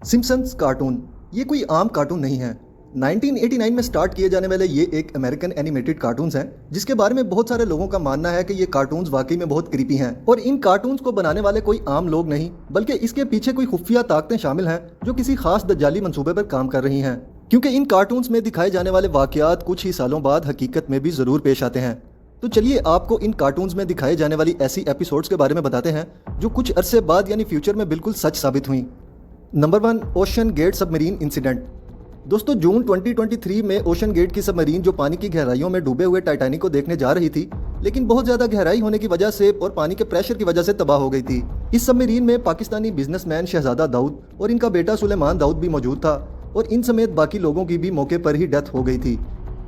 Simpson's cartoon ये कोई आम कार्टून नहीं है। 1989 में स्टार्ट किए जाने वाले ये एक अमेरिकन एनिमेटेड कार्टून्स हैं, जिसके बारे में बहुत सारे लोगों का मानना है कि ये कार्टून्स वाकई में बहुत क्रीपी हैं और इन कार्टून्स को बनाने वाले कोई आम लोग नहीं, बल्कि इसके पीछे कोई खुफिया ताकतें शामिल हैं जो किसी खास दज्जाली मंसूबे पर काम कर रही हैं। क्योंकि इन कार्टून्स में दिखाए जाने वाले वाकयात कुछ ही सालों बाद हकीकत में भी जरूर पेश आते हैं। तो चलिए आपको इन कार्टून्स में दिखाए जाने वाली ऐसी एपिसोड्स के बारे में बताते हैं जो कुछ अरसे बाद यानी फ्यूचर में बिल्कुल सच साबित हुई। Number 1, ocean gate submarine incident. दोस्तों, जून 2023 में ओशन गेट की सबमरीन जो पानी की गहराइयों में डूबे हुए टाइटैनिक को देखने जा रही थी, लेकिन बहुत ज्यादा गहराई होने की वजह से और पानी के प्रेशर की वजह से तबाह हो गई थी। इस सबमरीन में पाकिस्तानी बिजनेसमैन शहजादा दाऊद और इनका बेटा सुलेमान दाऊद भी मौजूद था और इन समेत बाकी लोगों की भी मौके पर ही डेथ हो गई थी।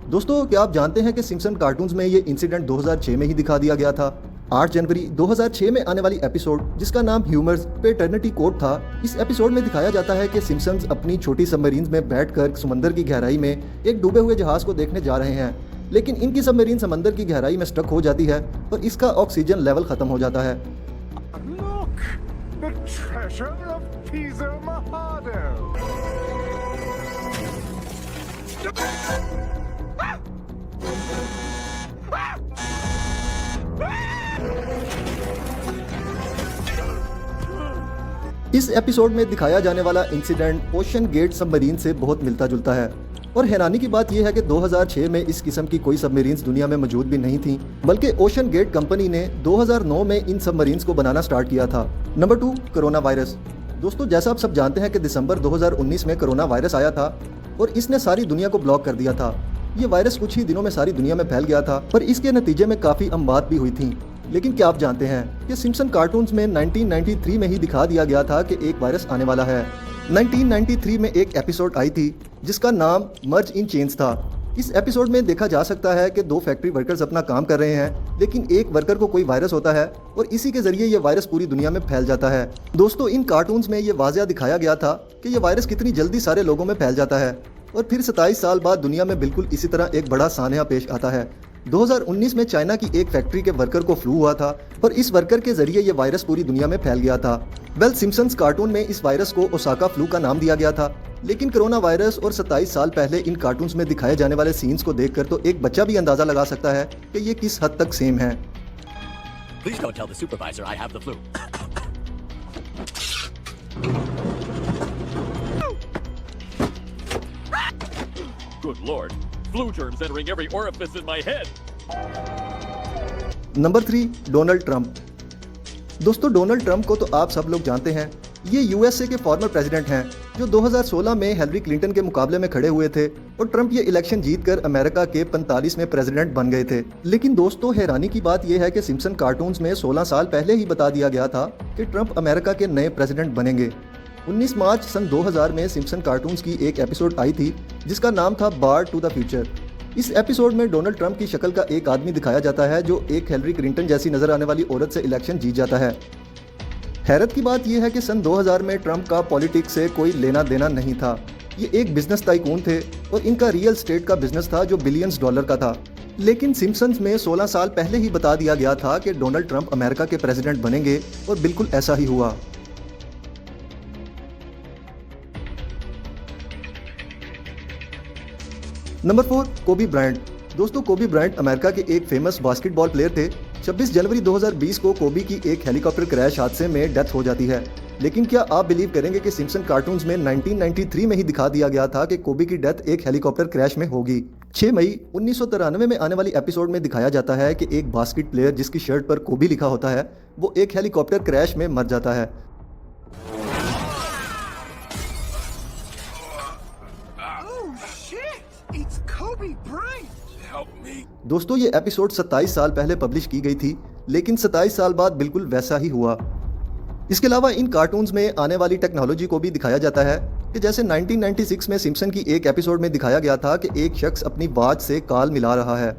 दोस्तों, क्या आप जानते हैं कि सिम्पसन कार्टून्स में ये इंसिडेंट 2006 में ही दिखा दिया गया था। 8 जनवरी 2006 में आने वाली एपिसोड, जिसका नाम ह्यूमर्स पेटर्निटी कोड था, इस एपिसोड में दिखाया जाता है कि सिम्पसन्स अपनी छोटी सबमरीन में बैठकर समंदर की गहराई में एक डूबे हुए जहाज को देखने जा रहे हैं, लेकिन इनकी सबमरीन समंदर की गहराई में स्टक हो जाती है और इसका ऑक्सीजन लेवल खत्म हो जाता है। Look, the treasure of Piso Mojado. इस एपिसोड में दिखाया जाने वाला इंसिडेंट ओशन गेट सबमरीन से बहुत मिलता जुलता है और हैरानी की बात यह है कि 2006 में इस किस्म की कोई सबमरीन्स दुनिया में मौजूद भी नहीं थी, बल्कि ओशन गेट कंपनी ने 2009 में इन सबमरीन्स को बनाना स्टार्ट किया था। Number 2, corona virus. दोस्तों, जैसा आप सब जानते हैं कि दिसंबर 2019 में कोरोना वायरस आया था और इसने सारी दुनिया को ब्लॉक कर दिया था। ये वायरस कुछ ही दिनों में सारी दुनिया में फैल गया था, पर इसके नतीजे में काफ़ी अमवात भी हुई थी। लेकिन क्या आप जानते हैं कि सिम्पसन कार्टून्स में 1993 में ही दिखा दिया गया था कि एक वायरस आने वाला है। 1993 में एक एपिसोड आई थी जिसका नाम मर्ज इन चेन्स था। इस एपिसोड में देखा जा सकता है कि 2 फैक्ट्री वर्कर्स अपना काम कर रहे हैं, लेकिन एक वर्कर को कोई वायरस होता है और इसी के जरिए ये वायरस पूरी दुनिया में फैल जाता है। दोस्तों, इन कार्टून्स में ये वाज़िया दिखाया गया था कि ये वायरस कितनी जल्दी सारे लोगों में फैल जाता है और फिर 27 साल बाद दुनिया में बिल्कुल इसी तरह एक बड़ा सान्या पेश आता है। 2019 में चाइना की एक फैक्ट्री के वर्कर को फ्लू हुआ था और इस वर्कर के जरिए ये वायरस पूरी दुनिया में फैल गया था। सिम्पसन्स कार्टून में इस वायरस को ओसाका फ्लू का नाम दिया गया था, लेकिन कोरोना वायरस और 27 साल पहले इन कार्टून्स में दिखाए जाने वाले सीन्स को देखकर तो एक बच्चा भी अंदाजा लगा सकता है कि ये किस हद तक सेम है। Please don't tell the supervisor I have the flu. Good lord, flu germs entering every orifice in my head. Number 3, Donald Trump. दोस्तों, डोनाल्ड ट्रंप को तो आप सब लोग जानते हैं। ये यूएसए के फॉर्मर प्रेसिडेंट हैं जो 2016 में हिलरी क्लिंटन के मुकाबले में खड़े हुए थे और ट्रंप ये इलेक्शन जीतकर अमेरिका के 45वें प्रेसिडेंट बन गए थे। लेकिन दोस्तों, हैरानी की बात यह है कि सिम्पसन कार्टून्स में 16 साल पहले ही बता दिया गया था कि ट्रंप अमेरिका के नए प्रेसिडेंट बनेंगे। 19 मार्च सन 2000 में सिम्पसन कार्टून्स की एक एपिसोड आई थी जिसका नाम था बार टू द फ्यूचर। इस एपिसोड में डोनाल्ड ट्रंप की शक्ल का एक आदमी दिखाया जाता है जो एक हिलरी क्लिंटन जैसी नजर आने वाली औरत से इलेक्शन जीत जाता है। हैरत की बात यह है कि सन 2000 में ट्रंप का पॉलिटिक्स से कोई लेना देना नहीं था। ये एक बिजनेस टाइकून थे और इनका रियल स्टेट का बिजनेस था जो बिलियंस डॉलर का था। लेकिन सिम्पसन्स में 16 साल पहले ही बता दिया गया था कि डोनाल्ड ट्रंप अमेरिका के प्रेसिडेंट बनेंगे और बिल्कुल ऐसा ही हुआ। नंबर 4, कोबी ब्रायंट। दोस्तों, कोबी ब्रायंट अमेरिका के एक फेमस बास्केटबॉल प्लेयर थे। 26 जनवरी 2020 को कोबी की एक हेलीकॉप्टर क्रैश हादसे में डेथ हो जाती है। लेकिन क्या आप बिलीव करेंगे कि सिम्पसन कार्टून्स में 1993 में ही दिखा दिया गया था कि कोबी की डेथ एक हेलीकॉप्टर क्रैश में होगी। 6 मई 1993 में आने वाली एपिसोड में दिखाया जाता है कि एक बास्केट प्लेयर जिसकी शर्ट पर कोबी लिखा होता है, वो एक हेलीकॉप्टर क्रैश में मर जाता है। It's Kobe Bryant. Help me. दोस्तों, ये एपिसोड 27 साल पहले पब्लिश की गई थी, लेकिन 27 साल बाद बिल्कुल वैसा ही हुआ। इसके अलावा इन कार्टून्स में आने वाली टेक्नोलॉजी को भी दिखाया जाता है कि जैसे 1996 में सिम्पसन की एक एपिसोड में दिखाया गया था कि एक शख्स अपनी वॉच से कॉल मिला रहा है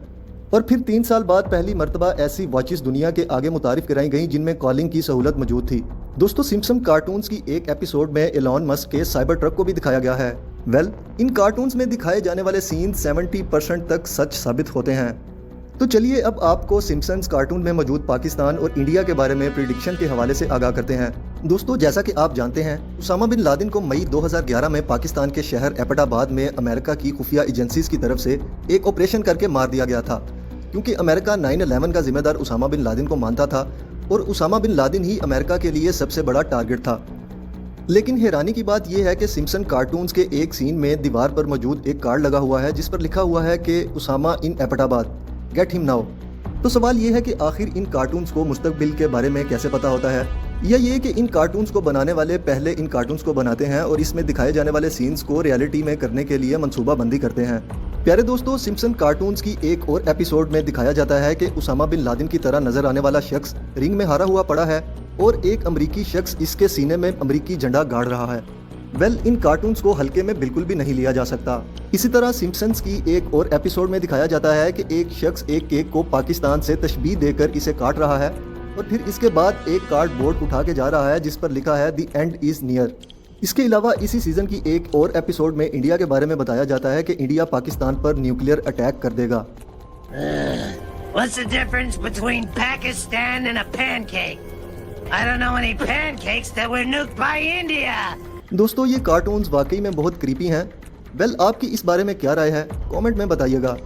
और फिर 3 साल बाद पहली मर्तबा ऐसी वॉचेस दुनिया के आगे मुतारिफ कराई गई जिनमें कॉलिंग की सहूलत मौजूद थी। दोस्तों, सिम्पसन कार्टून्स की एक एपिसोड में एलॉन मस्क के साइबर ट्रक को भी दिखाया गया है। इन कार्टून्स में दिखाए जाने वाले सीन 70% तक सच साबित होते हैं। तो चलिए अब आपको सिम्पसन्स कार्टून में मौजूद पाकिस्तान और इंडिया के बारे में प्रिडिक्शन के हवाले से आगाह करते हैं। दोस्तों, जैसा कि आप जानते हैं, उसामा बिन लादेन को मई 2011 में पाकिस्तान के शहर एबटाबाद में अमेरिका की खुफिया एजेंसीज की तरफ से एक ऑपरेशन करके मार दिया गया था, क्योंकि अमेरिका 9/11 का जिम्मेदार उसामा बिन लादेन को मानता था और उसामा बिन लादेन ही अमेरिका के लिए सबसे बड़ा टारगेट था। लेकिन हैरानी की बात यह है कि सिम्पसन कार्टून्स के एक सीन में दीवार पर मौजूद एक कार्ड लगा हुआ है जिस पर लिखा हुआ है कि उसामा इन एबटाबाद, गेट हिम नाउ। तो सवाल ये है कि आखिर इन कार्टून्स को मुस्तकबिल के बारे में कैसे पता होता है, या ये कि इन कार्टून्स को बनाने वाले पहले इन कार्टून्स को बनाते हैं और इसमें दिखाए जाने वाले सीन्स को रियलिटी में करने के लिए मंसूबाबंदी करते हैं। प्यारे दोस्तों, सिम्पसन कार्टून्स की एक और एपिसोड में दिखाया जाता है कि उसामा बिन लादेन की तरह नजर आने वाला शख्स रिंग में हारा हुआ पड़ा है और एक अमरीकी शख्स इसके सीने में अमरीकी झंडा गाड़ रहा है। इन कार्टून्स को हल्के में बिल्कुल भी नहीं लिया जा सकता। इसी तरह सिम्पसन्स की एक और एपिसोड में दिखाया जाता है कि एक शख्स एक केक को पाकिस्तान से तशबीह देकर इसे काट रहा है और फिर इसके बाद एक कार्डबोर्ड उठा के जा रहा है जिस पर लिखा है द एंड इज नियर। इसके अलावा इसी सीजन की एक और एपिसोड में इंडिया के बारे में बताया जाता है कि इंडिया पाकिस्तान पर न्यूक्लियर अटैक कर देगा। What's the difference between Pakistan and a pancake? I don't know any pancakes that were nuked by India. दोस्तों, ये कार्टून्स वाकई में बहुत क्रीपी हैं। आपकी इस बारे में क्या राय है, कमेंट में बताइएगा।